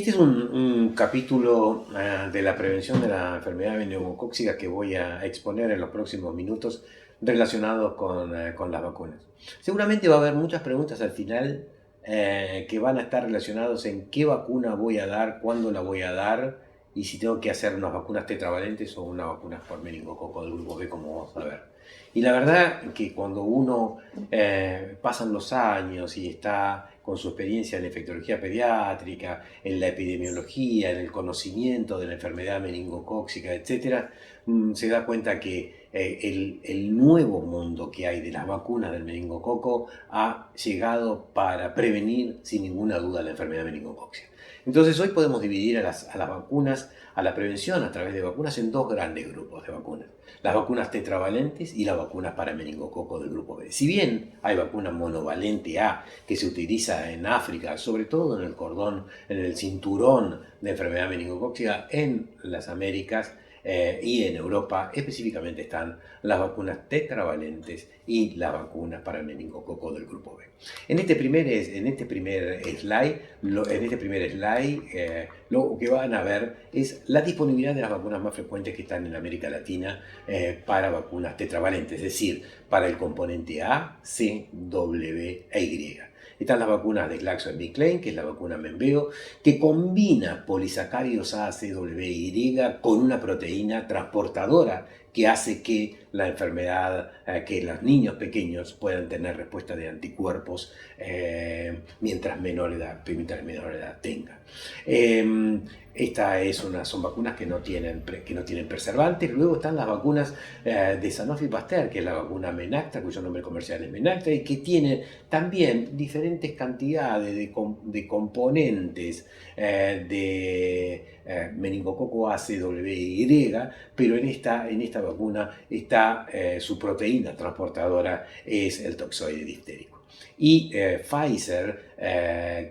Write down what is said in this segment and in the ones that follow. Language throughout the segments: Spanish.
Este es un capítulo de la prevención de la enfermedad meningocócica que voy a exponer en los próximos minutos relacionados con las vacunas. Seguramente va a haber muchas preguntas al final que van a estar relacionadas en qué vacuna voy a dar, cuándo la voy a dar y si tengo que hacer unas vacunas tetravalentes o unas vacunas por meningococo del grupo B, como vamos a ver. Y la verdad que cuando uno pasan los años y está con su experiencia en infectología pediátrica, en la epidemiología, en el conocimiento de la enfermedad meningocócica, etc., se da cuenta que el nuevo mundo que hay de las vacunas del meningococo ha llegado para prevenir sin ninguna duda la enfermedad meningocócica. Entonces hoy podemos dividir a las vacunas, a la prevención a través de vacunas en dos grandes grupos de vacunas. Las vacunas tetravalentes y las vacunas para meningococo del grupo B. Si bien hay vacuna monovalente A que se utiliza en África, sobre todo en el cordón, en el cinturón de enfermedad meningocócica en las Américas, y en Europa específicamente están las vacunas tetravalentes y las vacunas para el meningococo del grupo B. En este primer slide, lo que van a ver es la disponibilidad de las vacunas más frecuentes que están en América Latina para vacunas tetravalentes, es decir, para el componente A, C, W e Y. Están las vacunas de GlaxoSmithKline, que es la vacuna Menveo, que combina polisacáridos A, C, W, Y con una proteína transportadora que hace que la enfermedad, que los niños pequeños puedan tener respuesta de anticuerpos mientras menor edad tenga. Son vacunas que no tienen preservantes. Luego están las vacunas de Sanofi Pasteur, que es la vacuna Menacta, cuyo nombre comercial es Menacta, y que tiene también diferentes cantidades de componentes de meningococo ACWY, pero en esta vacuna está su proteína transportadora es el toxoide difterico. Y Pfizer,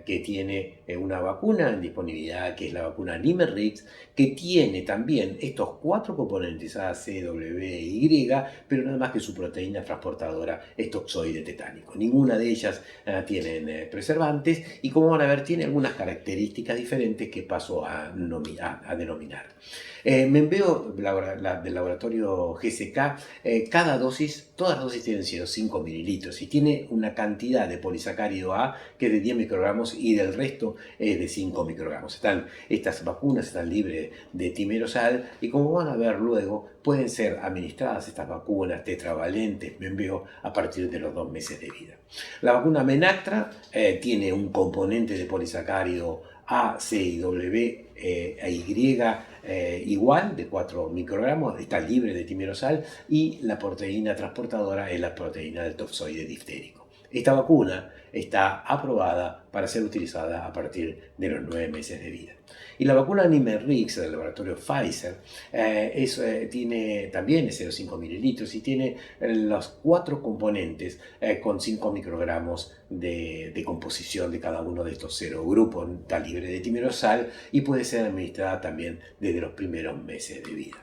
que tiene una vacuna en disponibilidad, que es la vacuna Nimenrix, que tiene también estos cuatro componentes A, C, W, Y, pero nada más que su proteína transportadora es toxoide tetánico. Ninguna de ellas tienen preservantes y, como van a ver, tiene algunas características diferentes que paso a denominar. Menveo del laboratorio GSK, todas las dosis tienen 5 mililitros y tiene una cantidad de polisacárido A que es de 10 microgramos y del resto es de 5 microgramos. Estas vacunas están libres de timerosal y, como van a ver luego, pueden ser administradas estas vacunas tetravalentes Menveo a partir de los 2 meses de vida. La vacuna Menactra tiene un componente de polisacárido A, C y W e Y igual, de 4 microgramos, está libre de timerosal y la proteína transportadora es la proteína del toxoide difterico. Esta vacuna está aprobada para ser utilizada a partir de los 9 meses de vida. Y la vacuna Nimenrix del laboratorio Pfizer también es 0,5 mililitros y tiene los 4 componentes con 5 microgramos de composición de cada uno de estos 0 grupos. Está libre de timerosal y puede ser administrada también desde los primeros meses de vida.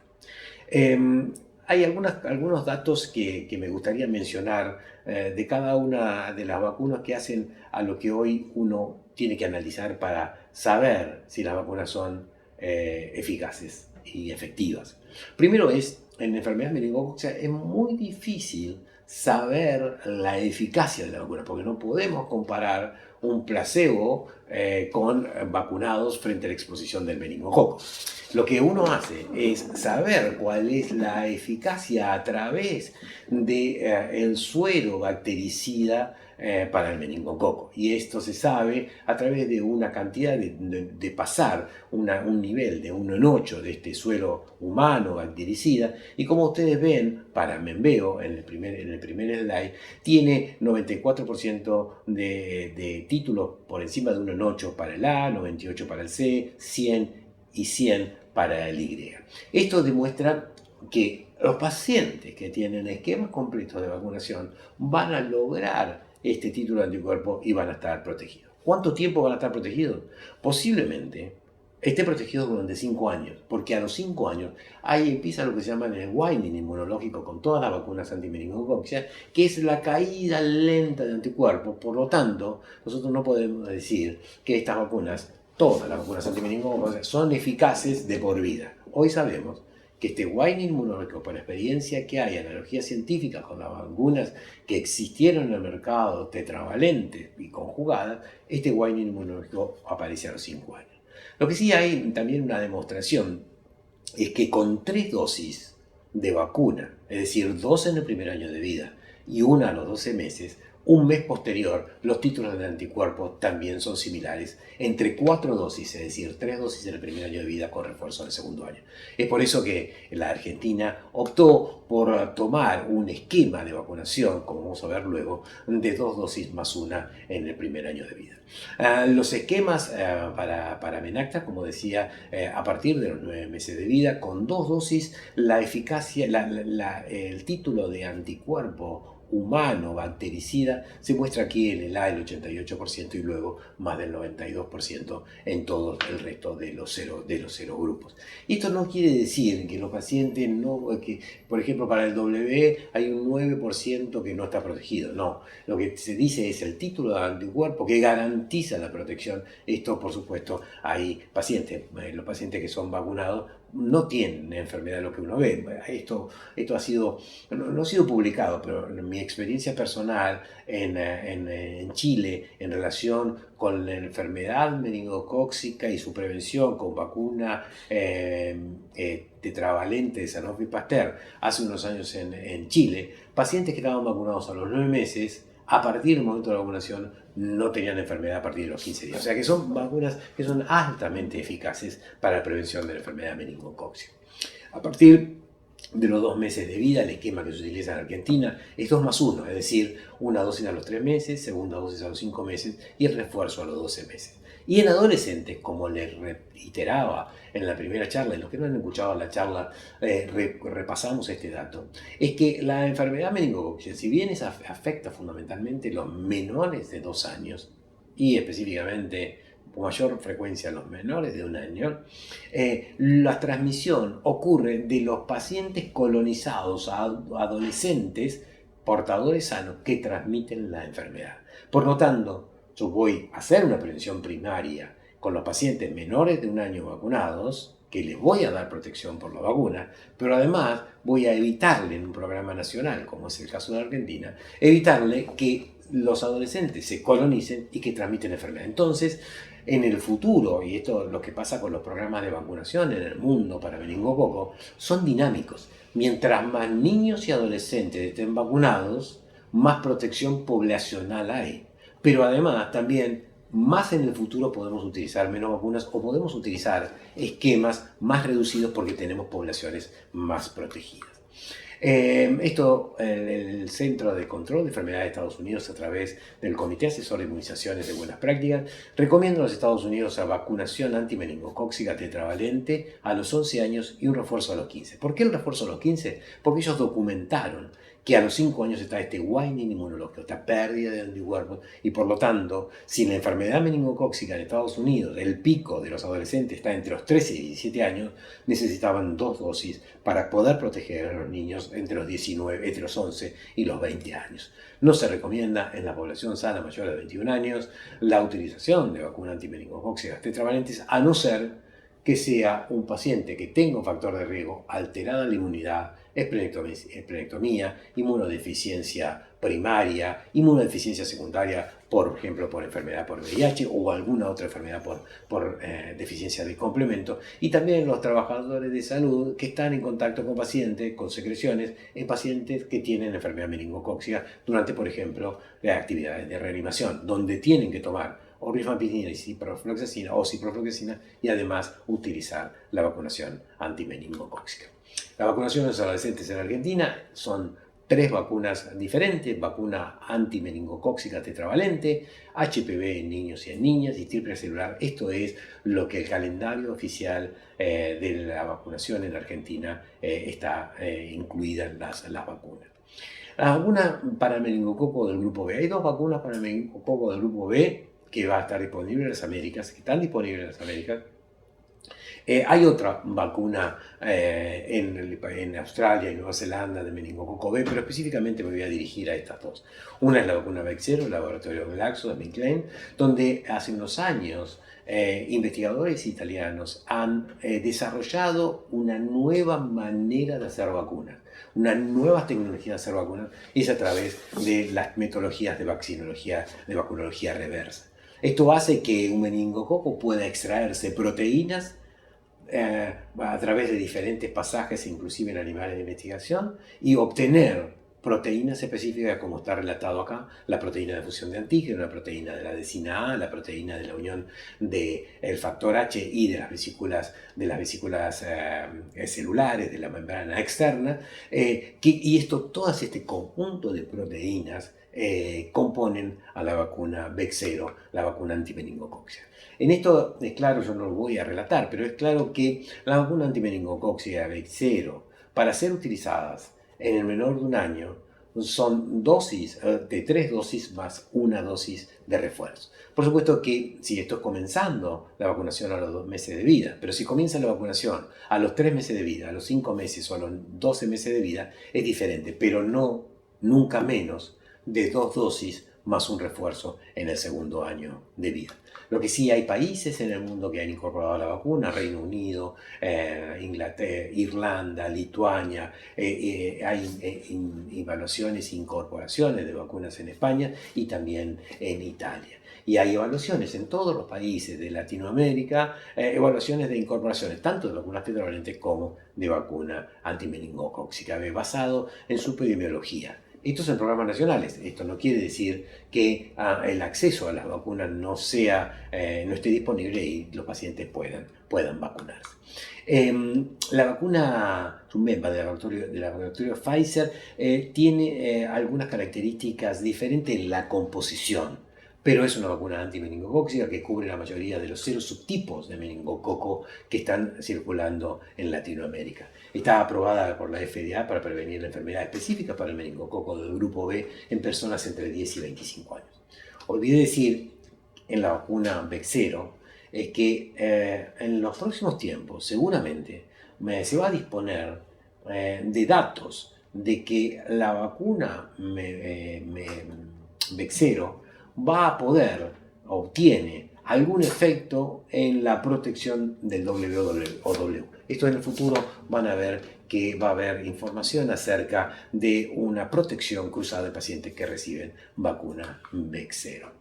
Hay algunos datos que me gustaría mencionar de cada una de las vacunas que hacen a lo que hoy uno tiene que analizar para saber si las vacunas son eficaces y efectivas. Primero en enfermedades meningocócicas es muy difícil saber la eficacia de la vacuna, porque no podemos comparar un placebo con vacunados frente a la exposición del meningococo. Lo que uno hace es saber cuál es la eficacia a través del suero bactericida para el meningococo. Y esto se sabe a través de una cantidad de pasar un nivel de 1 en 8 de este suero humano bactericida. Y como ustedes ven, para Menveo, en el primer slide, tiene 94% de títulos por encima de 1 en 8 para el A, 98 para el C, 100 y 100 para el Y. Esto demuestra que los pacientes que tienen esquemas completos de vacunación van a lograr este título de anticuerpo y van a estar protegidos. ¿Cuánto tiempo van a estar protegidos? Posiblemente esté protegido durante 5 años, porque a los 5 años ahí empieza lo que se llama el waning inmunológico con todas las vacunas antimeningocócicas, que es la caída lenta de anticuerpos. Por lo tanto, nosotros no podemos decir que estas vacunas todas las vacunas antimeningocócicas son eficaces de por vida. Hoy sabemos que este whining inmunológico, por experiencia que hay, analogías científicas con las vacunas que existieron en el mercado, tetravalentes y conjugadas, este whining inmunológico aparece a los 5 años. Lo que sí hay también una demostración es que con 3 dosis de vacuna, es decir, 2 en el primer año de vida y una a los 12 meses, un mes posterior, los títulos de anticuerpos también son similares entre 4 dosis, es decir, 3 dosis en el primer año de vida con refuerzo en el segundo año. Es por eso que la Argentina optó por tomar un esquema de vacunación, como vamos a ver luego, de 2 dosis más una en el primer año de vida. Los esquemas para Menacta, como decía, a partir de los 9 meses de vida, con 2 dosis, la eficacia, el título de anticuerpo humano bactericida se muestra aquí en el A el 88% y luego más del 92% en todo el resto de los cero grupos. Esto no quiere decir que los pacientes no, que por ejemplo para el W hay un 9% que no está protegido, no. Lo que se dice es el título de anticuerpo que garantiza la protección. Esto por supuesto hay pacientes, los pacientes que son vacunados no tienen enfermedad, lo que uno ve. Esto ha sido, no ha sido publicado, pero en mi experiencia personal en Chile en relación con la enfermedad meningocócica y su prevención con vacuna tetravalente de Sanofi Pasteur hace unos años en Chile, pacientes que estaban vacunados a los 9 meses, a partir del momento de la vacunación no tenían enfermedad a partir de los 15 días. O sea que son vacunas que son altamente eficaces para la prevención de la enfermedad meningocócica. A partir de los 2 meses de vida, el esquema que se utiliza en Argentina es 2 más 1, es decir, una dosis a los 3 meses, segunda dosis a los 5 meses y el refuerzo a los 12 meses. Y en adolescentes, como les reiteraba en la primera charla, y los que no han escuchado la charla, repasamos este dato, es que la enfermedad meningocócica, si bien afecta fundamentalmente a los menores de 2 años, y específicamente con mayor frecuencia a los menores de 1 año, la transmisión ocurre de los pacientes colonizados a adolescentes portadores sanos que transmiten la enfermedad. Por lo tanto, yo voy a hacer una prevención primaria con los pacientes menores de 1 año vacunados, que les voy a dar protección por la vacuna, pero además voy a evitarle en un programa nacional, como es el caso de Argentina, evitarle que los adolescentes se colonicen y que transmiten enfermedad. Entonces, en el futuro, y esto es lo que pasa con los programas de vacunación en el mundo para meningococo, son dinámicos. Mientras más niños y adolescentes estén vacunados, más protección poblacional hay. Pero además también más en el futuro podemos utilizar menos vacunas o podemos utilizar esquemas más reducidos porque tenemos poblaciones más protegidas. El Centro de Control de Enfermedades de Estados Unidos, a través del Comité Asesor de Inmunizaciones de Buenas Prácticas, recomienda a los Estados Unidos a vacunación antimeningocócica tetravalente a los 11 años y un refuerzo a los 15. ¿Por qué el refuerzo a los 15? Porque ellos documentaron que a los 5 años está este waning inmunológico, esta pérdida de anticuerpos, y por lo tanto, si la enfermedad meningocócica en Estados Unidos, el pico de los adolescentes está entre los 13 y 17 años, necesitaban 2 dosis para poder proteger a los niños entre los 11 y los 20 años. No se recomienda en la población sana mayor de 21 años la utilización de vacuna antimeningocócica tetravalentes, a no ser que sea un paciente que tenga un factor de riesgo, alterada la inmunidad, esplenectomía, inmunodeficiencia primaria, inmunodeficiencia secundaria, por ejemplo, por enfermedad por VIH o alguna otra enfermedad por deficiencia de complemento, y también los trabajadores de salud que están en contacto con pacientes con secreciones en pacientes que tienen enfermedad meningocócica durante, por ejemplo, las actividades de reanimación, donde tienen que tomar o rifampicina y ciprofloxacina y además utilizar la vacunación antimeningocócica. La vacunación de los adolescentes en Argentina son 3 vacunas diferentes: vacuna antimeningocócica tetravalente, HPV en niños y en niñas y triple celular. Esto es lo que el calendario oficial de la vacunación en Argentina está incluida en las vacunas. La vacuna para meningococo del grupo B. Hay 2 vacunas para meningococo del grupo B que va a estar disponible en las Américas, que están disponibles en las Américas. Hay otra vacuna en Australia y Nueva Zelanda de meningococo B, pero específicamente me voy a dirigir a estas dos. Una es la vacuna Bexsero, el laboratorio GlaxoSmithKline, donde hace unos años investigadores italianos han desarrollado una nueva manera de hacer vacunas, una nueva tecnología de hacer vacunas, es a través de las metodologías de vacunología reversa. Esto hace que un meningococo pueda extraerse proteínas a través de diferentes pasajes, inclusive en animales de investigación, y obtener proteínas específicas, como está relatado acá, la proteína de fusión de antígeno, la proteína de la adesina A, la proteína de la unión del factor H y de las vesículas celulares, de la membrana externa, y todo este conjunto de proteínas componen a la vacuna Bexsero, la vacuna antimeningocócica. En esto es claro, yo no lo voy a relatar, pero es claro que la vacuna antimeningocócica Bexsero, para ser utilizadas en el menor de un año, son dosis de 3 dosis más una dosis de refuerzo. Por supuesto que si esto es comenzando la vacunación a los 2 meses de vida, pero si comienza la vacunación a los 3 meses de vida, a los 5 meses o a los 12 meses de vida, es diferente, pero no, nunca menos de 2 dosis más un refuerzo en el segundo año de vida. Lo que sí, hay países en el mundo que han incorporado la vacuna: Reino Unido, Inglaterra, Irlanda, Lituania. Hay evaluaciones e incorporaciones de vacunas en España y también en Italia. Y hay evaluaciones en todos los países de Latinoamérica, evaluaciones de incorporaciones tanto de vacunas tetravalentes como de vacuna antimeningocócica, basado en su epidemiología. Estos son programas nacionales. Esto no quiere decir que el acceso a las vacunas no esté disponible y los pacientes puedan vacunarse. La vacuna Trumbemba del laboratorio Pfizer tiene algunas características diferentes en la composición, pero es una vacuna antimeningocócica que cubre la mayoría de los 0 subtipos de meningococo que están circulando en Latinoamérica. Está aprobada por la FDA para prevenir la enfermedad específica para el meningococo del grupo B en personas entre 10 y 25 años. Olvidé decir en la vacuna Bexsero que en los próximos tiempos seguramente se va a disponer de datos de que la vacuna Bexsero va a poder, obtiene algún efecto en la protección del WOW. Esto en el futuro van a ver que va a haber información acerca de una protección cruzada de pacientes que reciben vacuna Bexsero.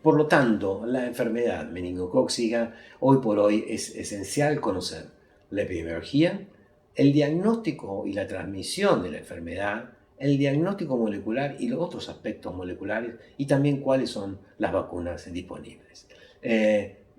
Por lo tanto, la enfermedad meningocócica hoy por hoy es esencial conocer la epidemiología, el diagnóstico y la transmisión de la enfermedad, el diagnóstico molecular y los otros aspectos moleculares, y también cuáles son las vacunas disponibles.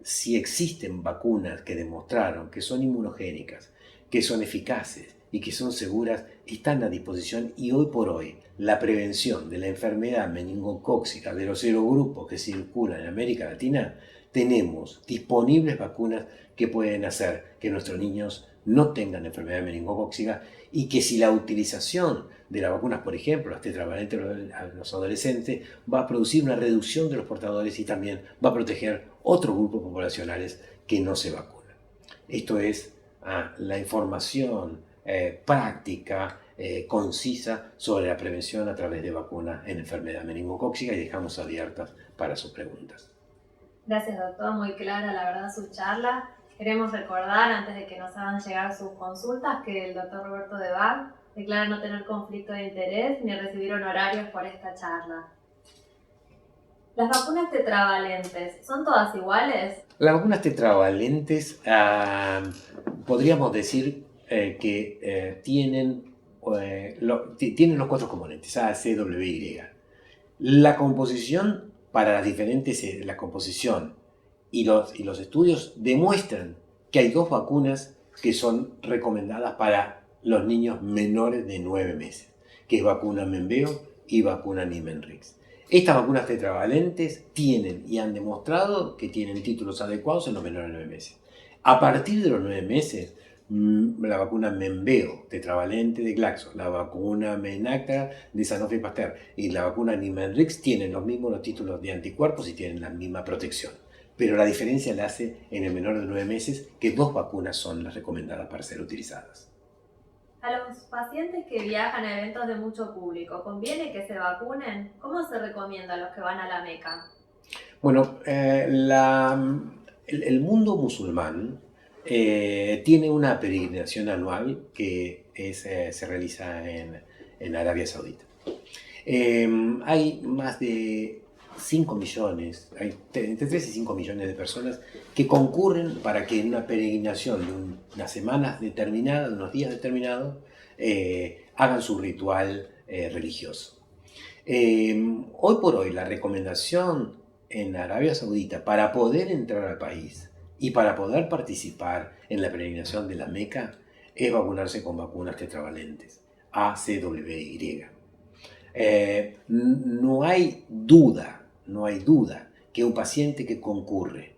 Si existen vacunas que demostraron que son inmunogénicas, que son eficaces y que son seguras, están a disposición, y hoy por hoy la prevención de la enfermedad meningocócica de los serogrupos que circulan en América Latina, tenemos disponibles vacunas que pueden hacer que nuestros niños no tengan enfermedad meningocócica, y que si la utilización de las vacunas, por ejemplo, las tetravalentes a los adolescentes, va a producir una reducción de los portadores y también va a proteger otros grupos populacionales que no se vacunan. Esto es la información práctica, concisa sobre la prevención a través de vacunas en enfermedad meningocócica, y dejamos abiertas para sus preguntas. Gracias, doctor. Muy clara, la verdad, su charla. Queremos recordar, antes de que nos hagan llegar sus consultas, que el doctor Roberto Debac declara no tener conflicto de interés ni recibir honorarios por esta charla. ¿Las vacunas tetravalentes son todas iguales? Las vacunas tetravalentes podríamos decir que tienen los 4 componentes, A, C, W, Y. La composición para las diferentes, la composición y los estudios demuestran que hay 2 vacunas que son recomendadas para los niños menores de 9 meses, que es vacuna Menveo y vacuna Niemenrix. Estas vacunas tetravalentes tienen y han demostrado que tienen títulos adecuados en los menores de 9 meses. A partir de los 9 meses, la vacuna Menveo tetravalente de Glaxo, la vacuna Menacta de Sanofi Pasteur y la vacuna Niemenrix tienen los mismos títulos de anticuerpos y tienen la misma protección. pero la diferencia la hace en el menor de 9 meses, que 2 vacunas son las recomendadas para ser utilizadas. A los pacientes que viajan a eventos de mucho público, ¿conviene que se vacunen? ¿Cómo se recomienda a los que van a la Meca? Bueno, el mundo musulmán tiene una peregrinación anual que se realiza en Arabia Saudita. Hay más de 5 millones, hay entre 3 y 5 millones de personas que concurren para que en una peregrinación de unas semanas determinadas, de unos días determinados, hagan su ritual religioso. Hoy por hoy la recomendación en Arabia Saudita para poder entrar al país y para poder participar en la peregrinación de la Meca es vacunarse con vacunas tetravalentes, ACWY. No hay duda que un paciente que concurre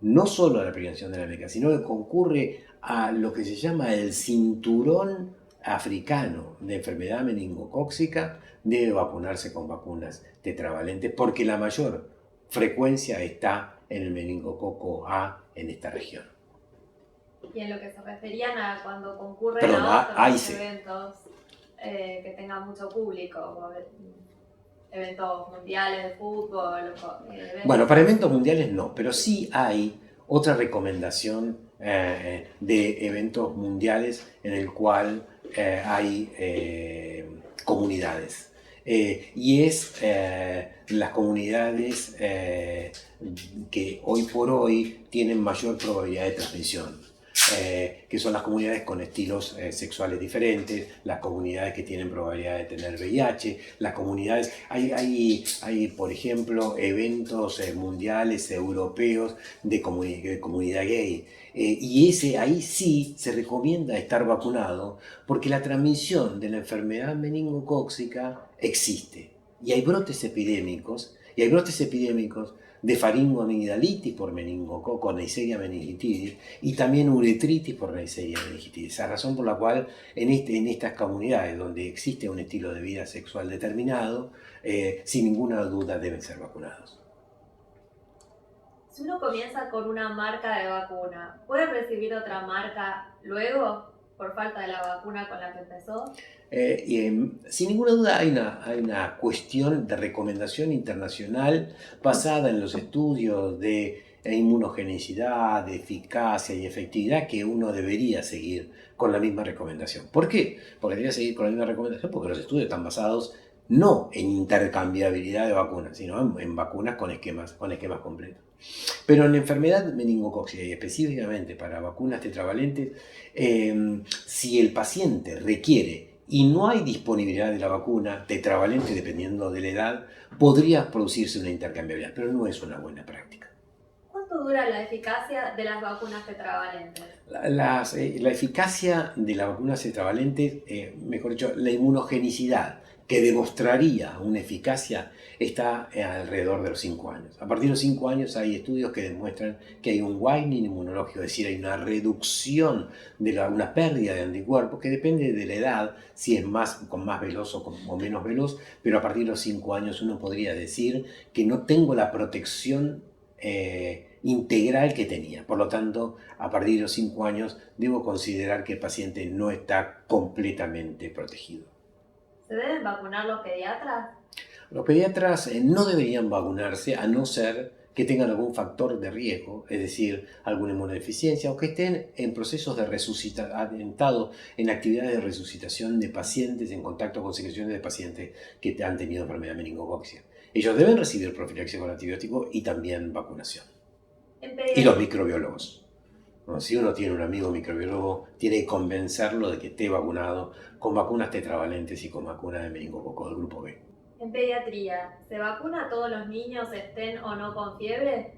no solo a la peregrinación de la Meca, sino que concurre a lo que se llama el cinturón africano de enfermedad meningocócica, debe vacunarse con vacunas tetravalentes porque la mayor frecuencia está en el meningococo A en esta región. Y en lo que se referían a cuando concurren Perdón, a otros sí. eventos que tengan mucho público, eventos mundiales de fútbol. Bueno, para eventos mundiales no, pero sí hay otra recomendación de eventos mundiales en el cual hay comunidades. Y es las comunidades que hoy por hoy tienen mayor probabilidad de transmisión. Que son las comunidades con estilos sexuales diferentes, las comunidades que tienen probabilidad de tener VIH, las comunidades, hay por ejemplo, eventos mundiales europeos de comunidad gay. Y ahí sí se recomienda estar vacunado porque la transmisión de la enfermedad meningocócica existe. Y hay brotes epidémicos, de faringoamigdalitis por meningococo Neisseria meningitidis y también uretritis por Neisseria meningitidis. Esa razón por la cual en estas comunidades donde existe un estilo de vida sexual determinado, sin ninguna duda deben ser vacunados. Si uno comienza con una marca de vacuna, ¿puede recibir otra marca luego por falta de la vacuna con la que empezó? Sin ninguna duda hay una cuestión de recomendación internacional basada en los estudios de inmunogenicidad, de eficacia y efectividad que uno debería seguir con la misma recomendación. ¿Por qué? Porque debería seguir con la misma recomendación porque los estudios están basados no en intercambiabilidad de vacunas, sino en vacunas con esquemas completos. Pero en enfermedad meningocócica y específicamente para vacunas tetravalentes, si el paciente requiere y no hay disponibilidad de la vacuna tetravalente dependiendo de la edad, podría producirse una intercambiabilidad, pero no es una buena práctica. ¿Cuánto dura la eficacia de las vacunas tetravalentes? La eficacia de las vacunas tetravalentes, mejor dicho, la inmunogenicidad que demostraría una eficacia está alrededor de los 5 años. A partir de los 5 años hay estudios que demuestran que hay un waning inmunológico, es decir, hay una reducción una pérdida de anticuerpos que depende de la edad, si es más veloz o menos veloz, pero a partir de los 5 años uno podría decir que no tengo la protección integral que tenía. Por lo tanto, a partir de los 5 años debo considerar que el paciente no está completamente protegido. ¿Se deben vacunar los pediatras? Los pediatras no deberían vacunarse a no ser que tengan algún factor de riesgo, es decir, alguna inmunodeficiencia o que estén en procesos de atentado en actividades de resucitación de pacientes en contacto con secreciones de pacientes que han tenido enfermedad meningocócica. Ellos deben recibir profilaxia con antibiótico y también vacunación. Y los microbiólogos. ¿No? Si uno tiene un amigo microbiólogo, tiene que convencerlo de que esté vacunado con vacunas tetravalentes y con vacunas de meningococo del grupo B. En pediatría, ¿se vacuna a todos los niños, estén o no con fiebre?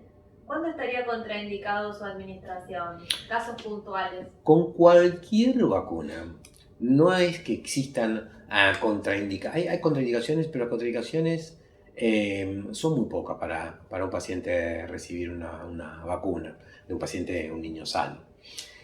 ¿Cuándo estaría contraindicado su administración? Casos puntuales. Con cualquier vacuna. No es que existan contraindicaciones. Hay contraindicaciones, pero las contraindicaciones son muy pocas para un paciente recibir una vacuna, de un niño sano.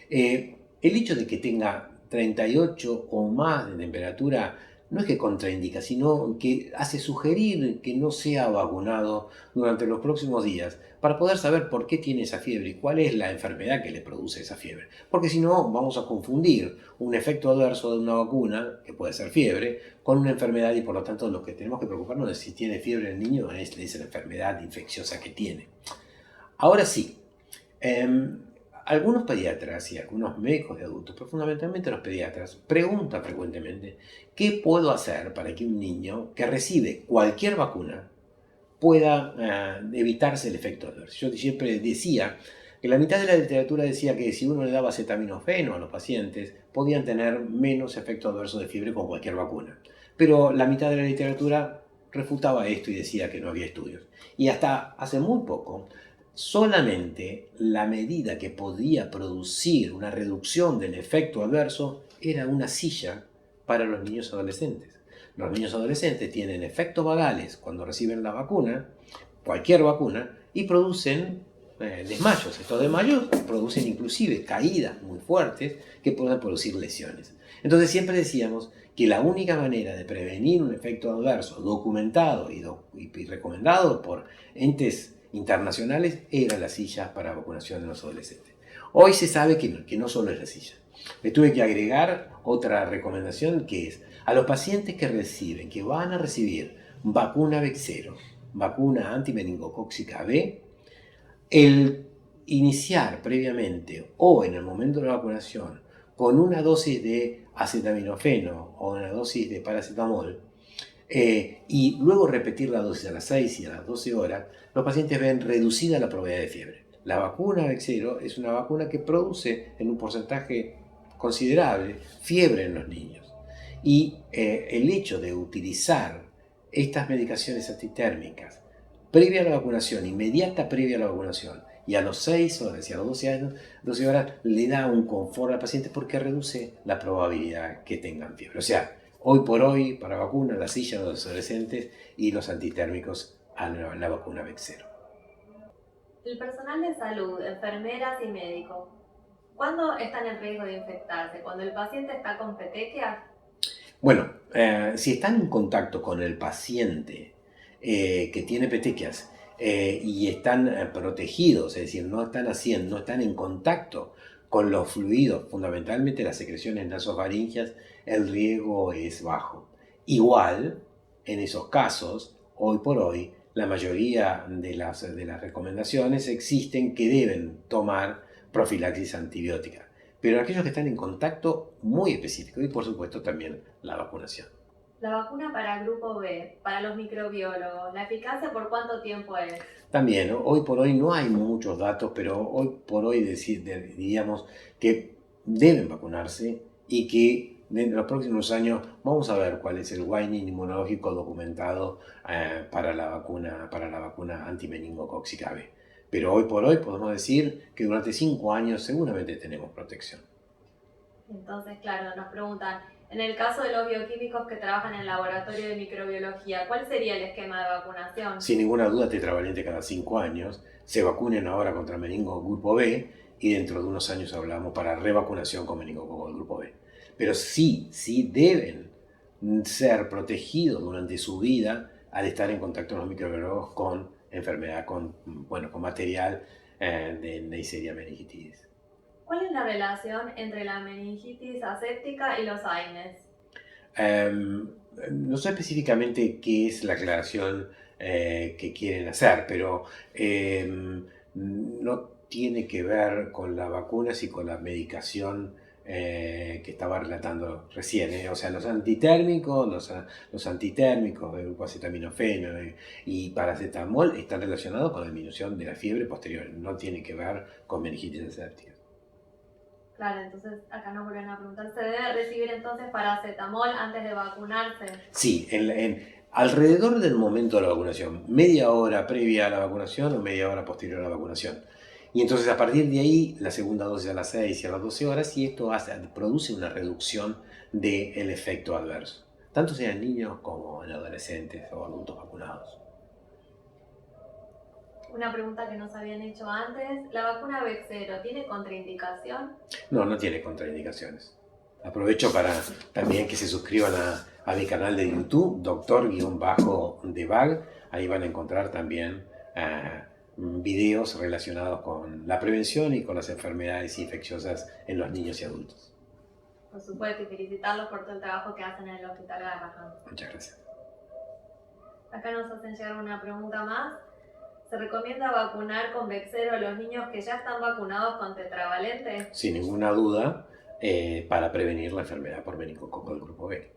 El hecho de que tenga 38 o más de temperatura no es que contraindica, sino que hace sugerir que no sea vacunado durante los próximos días para poder saber por qué tiene esa fiebre y cuál es la enfermedad que le produce esa fiebre. Porque si no, vamos a confundir un efecto adverso de una vacuna, que puede ser fiebre, con una enfermedad y por lo tanto lo que tenemos que preocuparnos de si tiene fiebre el niño es la enfermedad infecciosa que tiene. Ahora sí, eh, algunos pediatras y algunos médicos de adultos, pero fundamentalmente los pediatras, preguntan frecuentemente qué puedo hacer para que un niño que recibe cualquier vacuna pueda evitarse el efecto adverso. Yo siempre decía que la mitad de la literatura decía que si uno le daba acetaminofeno a los pacientes, podían tener menos efecto adverso de fiebre con cualquier vacuna. Pero la mitad de la literatura refutaba esto y decía que no había estudios. Y hasta hace muy poco, solamente la medida que podía producir una reducción del efecto adverso era una silla para los niños adolescentes. Los niños adolescentes tienen efectos vagales cuando reciben la vacuna, cualquier vacuna, y producen desmayos. Estos desmayos producen inclusive caídas muy fuertes que pueden producir lesiones. Entonces siempre decíamos que la única manera de prevenir un efecto adverso documentado y recomendado por entes internacionales era la silla para vacunación de los adolescentes. Hoy se sabe que no solo es la silla. Le tuve que agregar otra recomendación que es a los pacientes que van a recibir vacuna Bexero, vacuna antimeningocócica B, el iniciar previamente o en el momento de la vacunación con una dosis de acetaminofeno o una dosis de paracetamol y luego repetir la dosis a las 6 y a las 12 horas, los pacientes ven reducida la probabilidad de fiebre. La vacuna Bexero es una vacuna que produce en un porcentaje considerable fiebre en los niños. Y el hecho de utilizar estas medicaciones antitérmicas previa a la vacunación, inmediata previa a la vacunación, y a los 6 horas y a los 12 años, 12 horas, le da un confort al paciente porque reduce la probabilidad que tengan fiebre. O sea, hoy por hoy, para vacuna, la silla de los adolescentes y los antitérmicos a la vacuna Bexero. El personal de salud, enfermeras y médicos, ¿cuándo están en riesgo de infectarse? ¿Cuando el paciente está con petequias? Bueno, si están en contacto con el paciente que tiene petequias y están protegidos, es decir, no están en contacto con los fluidos, fundamentalmente las secreciones nasofaringeas, el riesgo es bajo. Igual, en esos casos, hoy por hoy, la mayoría de las recomendaciones existen que deben tomar profilaxis antibiótica, pero aquellos que están en contacto muy específico y por supuesto también la vacunación. La vacuna para el grupo B, para los microbiólogos, ¿la eficacia por cuánto tiempo es? También, ¿no? Hoy por hoy no hay muchos datos, pero hoy por hoy diríamos que deben vacunarse y que en los próximos años vamos a ver cuál es el waning inmunológico documentado para la vacuna antimeningocócica B. Pero hoy por hoy podemos decir que durante 5 años seguramente tenemos protección. Entonces, claro, nos preguntan, en el caso de los bioquímicos que trabajan en el laboratorio de microbiología, ¿cuál sería el esquema de vacunación? Sin ninguna duda, tetravalente cada 5 años, se vacunen ahora contra meningo grupo B y dentro de unos años hablamos para revacunación con meningococo del grupo B. Pero sí deben ser protegidos durante su vida al estar en contacto los microbiólogos con enfermedad, con material de Neisseria meningitidis. ¿Cuál es la relación entre la meningitis aséptica y los AINES? No sé específicamente qué es la aclaración que quieren hacer, pero no tiene que ver con las vacunas y con la medicación que estaba relatando recién. O sea, los antitérmicos, los antitérmicos de grupo acetaminofeno y paracetamol están relacionados con la disminución de la fiebre posterior. No tiene que ver con meningitis aséptica. Claro, entonces acá nos vuelven a preguntar, ¿se debe recibir entonces paracetamol antes de vacunarse? Sí, alrededor del momento de la vacunación, media hora previa a la vacunación o media hora posterior a la vacunación. Y entonces a partir de ahí, la segunda dosis a las 6 y a las 12 horas, y esto produce una reducción del efecto adverso, tanto sea en niños como en adolescentes o adultos vacunados. Una pregunta que nos habían hecho antes, ¿la vacuna Bexero tiene contraindicación? No, no tiene contraindicaciones. Aprovecho para también que se suscriban a mi canal de YouTube, doctor-debag. Ahí van a encontrar también videos relacionados con la prevención y con las enfermedades infecciosas en los niños y adultos. Por supuesto, y felicitarlos por todo el trabajo que hacen en el Hospital Garrahan. Muchas gracias. Acá nos hacen llegar una pregunta más. ¿Se recomienda vacunar con Bexero a los niños que ya están vacunados con tetravalente? Sin ninguna duda, para prevenir la enfermedad por meningococo del grupo B.